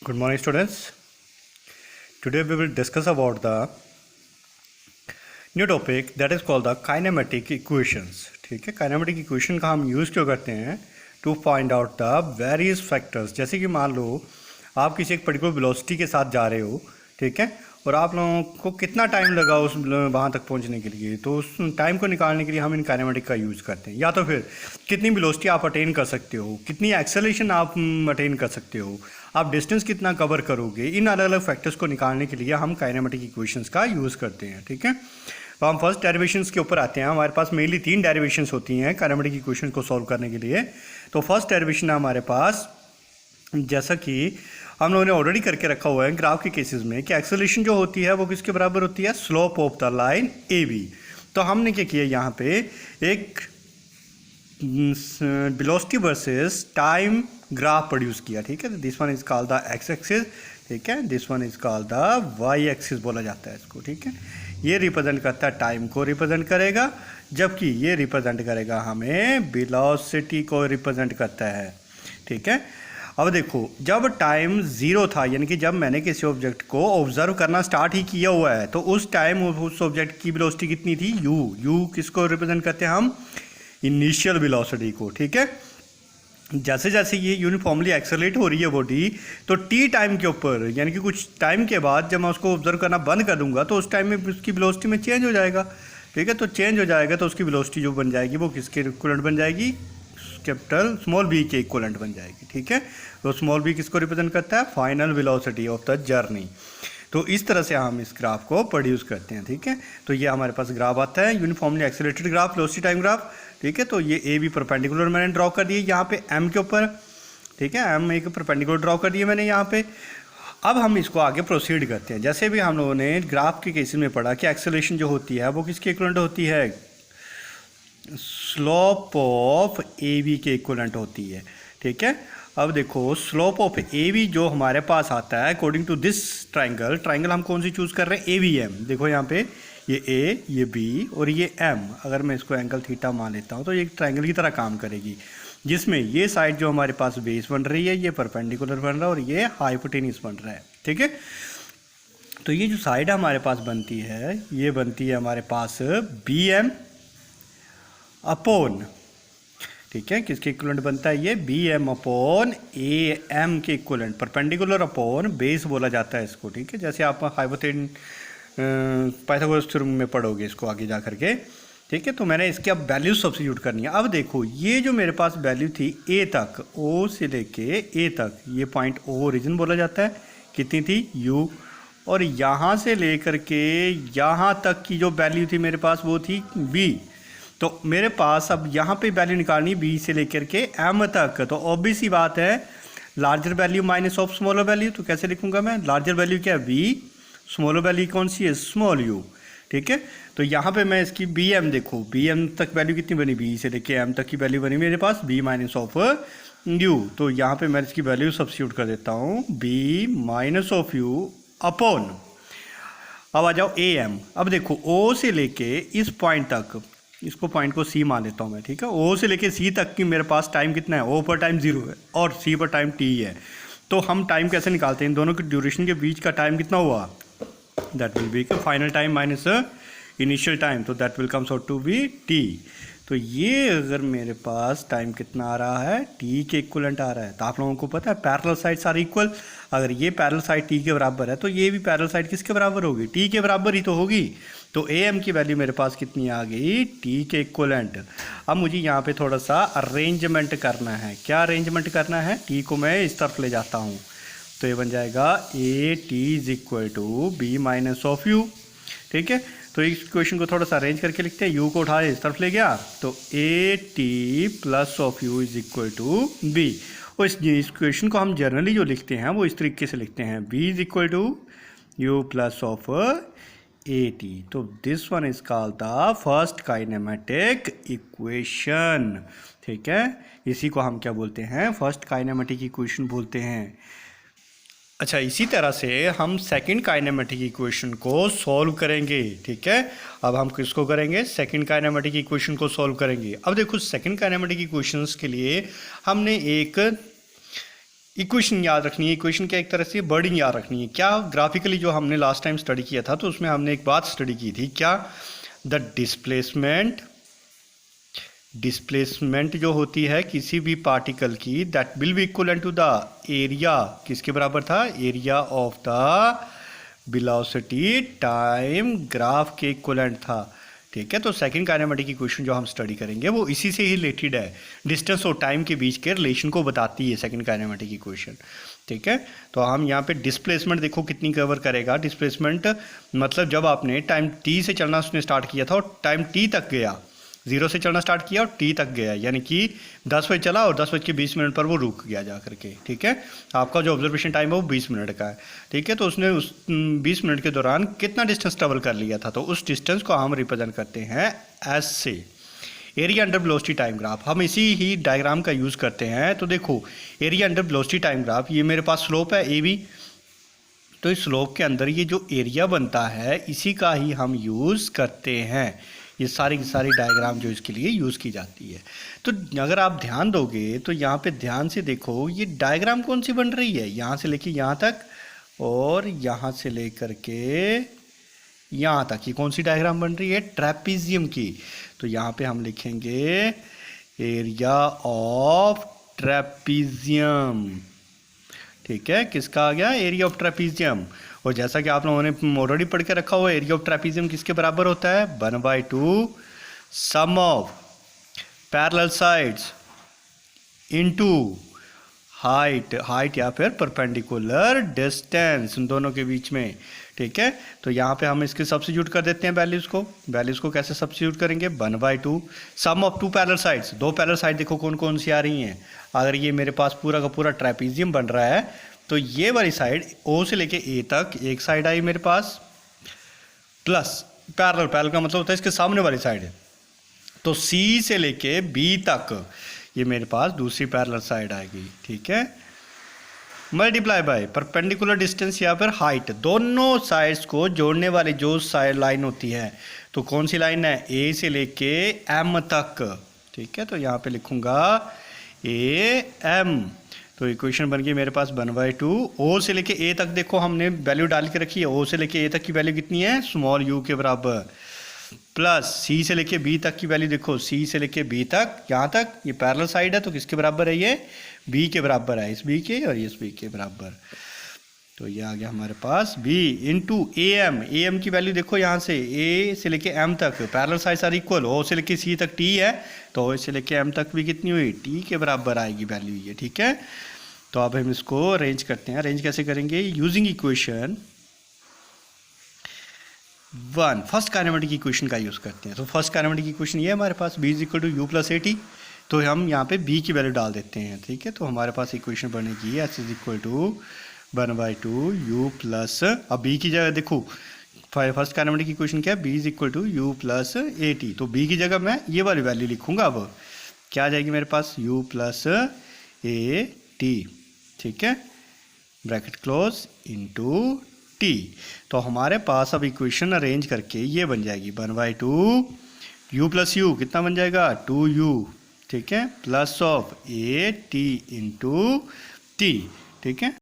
Good morning, students. Today we will discuss about the new topic that is called the kinematic equations. ठीक है, kinematic equation का हम use क्यों करते हैं? To find out the various factors. जैसे कि मान लो आप किसी एक पर्टिकुलर वेलोसिटी के साथ जा रहे हो, ठीक है, और आप लोगों को कितना टाइम लगा उस वहाँ तक पहुँचने के लिए, तो उस टाइम को निकालने के लिए हम इन काइनेमेटिक का यूज़ करते हैं. या तो फिर कितनी वेलोसिटी आप अटेन कर सकते हो, कितनी एक्सेलरेशन आप अटेन कर सकते हो, आप डिस्टेंस कितना कवर करोगे. इन अलग अलग फैक्टर्स को निकालने के लिए हम काइनेमेटिक इक्वेशंस का यूज़ करते हैं. ठीक है, तो हम फर्स्ट डेरिवेशंस के ऊपर आते हैं. हमारे पास मेनली 3 डेरिवेशंस होती हैं काइनेमेटिक इक्वेशन को सॉल्व करने के लिए. तो फर्स्ट डेरिवेशन है हमारे पास, जैसा कि हम लोगों ने ऑलरेडी करके रखा हुआ है ग्राफ के केसेस में, कि एक्सेलरेशन जो होती है वो किसके बराबर होती है? Slope of the line A B. तो हमने क्या किया, यहाँ पे एक velocity versus time graph produce किया. ठीक है, this one is called the X axis. ठीक है, this one is called the Y axis बोला जाता है इसको. ठीक है, ये रिप्रेजेंट करता है टाइम को रिप्रेजेंट करेगा, जबकि ये रिप्रेजेंट करेगा हमें वेलोसिटी को रिप्रेजेंट करता है. ठीक है, अब देखो जब टाइम ज़ीरो था, यानी कि जब मैंने किसी ऑब्जेक्ट को ऑब्जर्व करना स्टार्ट ही किया हुआ है, तो उस टाइम उस ऑब्जेक्ट की वेलोसिटी कितनी थी? यू किसको रिप्रेजेंट करते हैं हम? इनिशियल वेलोसिटी को. ठीक है, जैसे जैसे ये यूनिफॉर्मली एक्सेलरेट हो रही है बॉडी, तो टी टाइम के ऊपर, यानी कि कुछ टाइम के बाद जब मैं उसको ऑब्जर्व करना बंद कर दूंगा, तो उस टाइम में उसकी वेलोसिटी में चेंज हो जाएगा. ठीक है, तो चेंज हो जाएगा तो उसकी वेलोसिटी जो बन जाएगी वो किसके इक्विवेलेंट बन जाएगी? कैपिटल स्मॉल बी के इक्विवेलेंट बन जाएगी. ठीक है, तो स्मॉल बी किसको रिप्रेजेंट करता है? Final velocity of the journey. तो इस तरह से हम इस ग्राफ को प्रोड्यूस करते हैं. ठीक है, तो ये हमारे पास ग्राफ आता है, uniformly accelerated graph, velocity time graph. ठीक है, तो ये ए बी परपेंडिकुलर मैंने ड्रॉ कर दिए यहाँ पे एम के ऊपर. ठीक है, एम एक परपेंडिकुलर ड्रॉ कर दिए मैंने यहाँ पे. अब हम इसको आगे प्रोसीड करते हैं. जैसे भी हम लोगों ने ग्राफ के केसेस में पढ़ा कि एक्सेलरेशन जो होती है वो किसके इक्विवेलेंट होती है? स्लोप ऑफ ए बी के इक्विवेलेंट होती है. ठीक है, अब देखो स्लोप ऑफ ए बी जो हमारे पास आता है अकॉर्डिंग टू दिस ट्राइंगल हम कौन सी चूज़ कर रहे हैं? A B M. देखो यहाँ पे ये ए, ये बी और ये एम. अगर मैं इसको एंगल थीटा मान लेता हूँ तो ये ट्राइंगल की तरह काम करेगी, जिसमें ये साइड जो हमारे पास बेस बन रही है ये परपेंडिकुलर बन रहा है और ये हाइपोटेन्यूस बन रहा है. ठीक है, तो ये जो साइड हमारे पास बनती है ये बनती है हमारे पास बी एम अपॉन, ठीक है, किसके इक्विवेलेंट बनता है? ये B M upon A M के इक्विवेलेंट, परपेंडिकुलर अपॉन बेस बोला जाता है इसको. ठीक है, जैसे आप पाइथागोरस थ्योरम में पढ़ोगे इसको आगे जा करके. ठीक है, तो मैंने इसकी अब वैल्यू सब्स्टिट्यूट करनी है. अब देखो ये जो मेरे पास वैल्यू थी ए तक, ओ से लेके ए तक, ये पॉइंट ओ ओरिजिन बोला जाता है, कितनी थी? यू. और यहाँ से लेकर के यहाँ तक की जो वैल्यू थी मेरे पास वो थी बी. तो मेरे पास अब यहाँ पे वैल्यू निकालनी बी से लेकर के एम तक. तो ऑब्वियस सी बात है, larger value minus of smaller value. तो कैसे लिखूंगा मैं? लार्जर वैल्यू क्या है? बी. स्मॉलर वैल्यू कौन सी है? Small you. ठीक है, तो यहाँ पे मैं इसकी बी एम, देखो बी एम तक वैल्यू कितनी बनी? बी से लेके एम तक की वैल्यू बनी मेरे पास बी माइनस ऑफ यू. तो यहाँ पे मैं इसकी वैल्यू सब्स्टिट्यूट कर देता हूँ, B minus of U upon, अब आ जाओ ए एम. अब देखो ओ से लेके इस पॉइंट तक, इसको पॉइंट को सी मान लेता हूँ मैं. ठीक है, ओ से लेके सी तक की मेरे पास टाइम कितना है? ओ पर टाइम 0 है और सी पर टाइम टी है. तो हम टाइम कैसे निकालते हैं? इन दोनों की ड्यूरेशन के बीच का टाइम कितना हुआ? That will be final time minus initial time, तो that will comes out to be T. तो ये अगर मेरे पास टाइम कितना आ रहा है? टी के इक्वलेंट आ रहा है. तो आप लोगों को पता है पैरेलल साइड्स आर इक्वल. अगर ये पैरेलल साइड टी के बराबर है तो ये भी पैरेलल साइड किसके बराबर होगी? टी के बराबर ही तो होगी. तो ए एम की वैल्यू मेरे पास कितनी आ गई? टी के इक्वलेंट. अब मुझे यहाँ पे थोड़ा सा अरेंजमेंट करना है. क्या अरेंजमेंट करना है? टी को मैं इस तरफ ले जाता हूँ, तो ये बन जाएगा A T is equal to B minus of U. ठीक है, तो इस इक्वेशन को थोड़ा सा अरेंज करके लिखते हैं. यू को उठा इस तरफ ले गया, तो A T plus of U is equal to B. और इस इक्वेशन को हम जनरली जो लिखते हैं वो इस तरीके से लिखते हैं, B is equal to U plus of A T. तो this one is called the first kinematic equation. ठीक है, इसी को हम क्या बोलते हैं? फर्स्ट काइनेमेटिक इक्वेशन बोलते हैं. अच्छा, इसी तरह से हम सेकंड काइनेमेटिक इक्वेशन को सॉल्व करेंगे. ठीक है, अब हम किसको करेंगे? सेकंड काइनेमेटिक इक्वेशन को सॉल्व करेंगे. अब देखो सेकंड काइनेमेटिक इक्वेशंस के लिए हमने एक इक्वेशन याद रखनी है। इक्वेशन क्या, एक तरह से वर्डिंग याद रखनी है। क्या ग्राफिकली जो हमने लास्ट टाइम स्टडी किया था, तो उसमें हमने एक बात स्टडी की थी, क्या, द डिस्प्लेसमेंट जो होती है किसी भी पार्टिकल की, that will be equal to the area, किसके बराबर था, area of the velocity time graph के इक्वलेंट था। ठीक है, तो सेकंड काइनेमेटिक इक्वेशन जो हम स्टडी करेंगे वो इसी से ही रिलेटेड है, डिस्टेंस और टाइम के बीच के रिलेशन को बताती है सेकंड काइनेमेटिक इक्वेशन। ठीक है, तो हम यहाँ पे डिस्प्लेसमेंट देखो कितनी कवर करेगा। डिस्प्लेसमेंट मतलब जब आपने टाइम टी से चलना उसने स्टार्ट किया था और टाइम टी तक गया, 0 से चलना स्टार्ट किया और टी तक गया, यानी कि 10 बजे चला और 10:20 पर वो रुक गया जा करके। ठीक है, आपका जो ऑब्जर्वेशन टाइम है वो 20 मिनट का है। ठीक है, तो उसने उस 20 मिनट के दौरान कितना डिस्टेंस ट्रेवल कर लिया था, तो उस डिस्टेंस को हम रिप्रेजेंट करते हैं एस से, area under velocity time graph. हम इसी ही डायग्राम का यूज़ करते हैं। तो देखो area under velocity time graph, ये मेरे पास स्लोप है ए बी, तो इस स्लोप के अंदर ये जो एरिया बनता है इसी का ही हम यूज़ करते हैं। ये सारी की सारी डायग्राम जो इसके लिए यूज़ की जाती है। तो अगर आप ध्यान दोगे तो यहाँ पे ध्यान से देखो ये डायग्राम कौन सी बन रही है, यहाँ से लेके यहाँ तक और यहाँ से लेकर के यहाँ तक, ये कौन सी डायग्राम बन रही है, ट्रेपीजियम की। तो यहाँ पे हम लिखेंगे एरिया ऑफ ट्रेपीजियम। ठीक है, किसका आ गया, एरिया ऑफ ट्रेपीजियम। और जैसा कि आप लोगों ने ऑलरेडी पढ़ के रखा हुआ, एरिया ऑफ ट्रेपीजियम किसके बराबर होता है, 1/2 sum of parallel sides into height या फिर परपेंडिकुलर डिस्टेंस, इन दोनों के बीच में। ठीक है, तो यहाँ पे हम इसके सब्स्टिट्यूट कर देते हैं वैल्यूज़ को कैसे सब्स्टिट्यूट करेंगे, 1/2 sum of 2 parallel sides, 2 parallel side देखो कौन कौन सी आ रही हैं। अगर ये मेरे पास पूरा का पूरा ट्रेपीजियम बन रहा है तो ये वाली साइड ओ से लेके ए तक एक साइड आई मेरे पास, प्लस पैरेलल का मतलब होता है इसके सामने वाली साइड है, तो सी से लेके बी तक ये मेरे पास दूसरी पैरेलल साइड आएगी। ठीक है, मल्टीप्लाई बाय परपेंडिकुलर डिस्टेंस या फिर हाइट, दोनों साइड्स को जोड़ने वाली जो साइड लाइन होती है, तो कौन सी लाइन है, ए से लेके एम तक। ठीक है, तो यहाँ पे लिखूंगा ए एम, तो इक्वेशन बन गई मेरे पास 1/2 ओ से लेके ए तक। देखो हमने वैल्यू डाल के रखी है, ओ से लेके ए तक की वैल्यू कितनी है, स्मॉल यू के बराबर, प्लस सी से लेके बी तक की वैल्यू देखो, सी से लेके बी तक, यहाँ तक ये पैरेलल साइड है तो किसके बराबर है, ये बी के बराबर है, इस बी के और इस बी के बराबर। तो ये आ गया हमारे पास बी इंटू ए एम की वैल्यू देखो, यहाँ से ए से लेके एम तक पैरेलल साइड्स आर इक्वल, ओ से लेके सी तक टी है तो ओ से लेके एम तक भी कितनी हुई, टी के बराबर आएगी वैल्यू ये। ठीक है, तो अब हम इसको अरेंज करते हैं। अरेंज कैसे करेंगे, using equation 1, first kinematic equation का यूज़ करते हैं। तो फर्स्ट काइनेमेटिक इक्वेशन ये है हमारे पास, b = u + at, तो हम यहाँ पे b की वैल्यू डाल देते हैं। ठीक है, तो हमारे पास इक्वेशन बनेगी s = 1/2 u प्लस, अब b की जगह देखो फर्स्ट काइनेमेटिक इक्वेशन क्या है, b = u + at, तो b की जगह मैं ये वाली वैल्यू लिखूंगा। अब क्या आ जाएगी मेरे पास, u + at। ठीक है, ब्रैकेट क्लोज इंटू टी, तो हमारे पास अब इक्वेशन अरेंज करके ये बन जाएगी 1/2 u + u कितना बन जाएगा, 2u। ठीक है, plus of a t into T. ठीक है।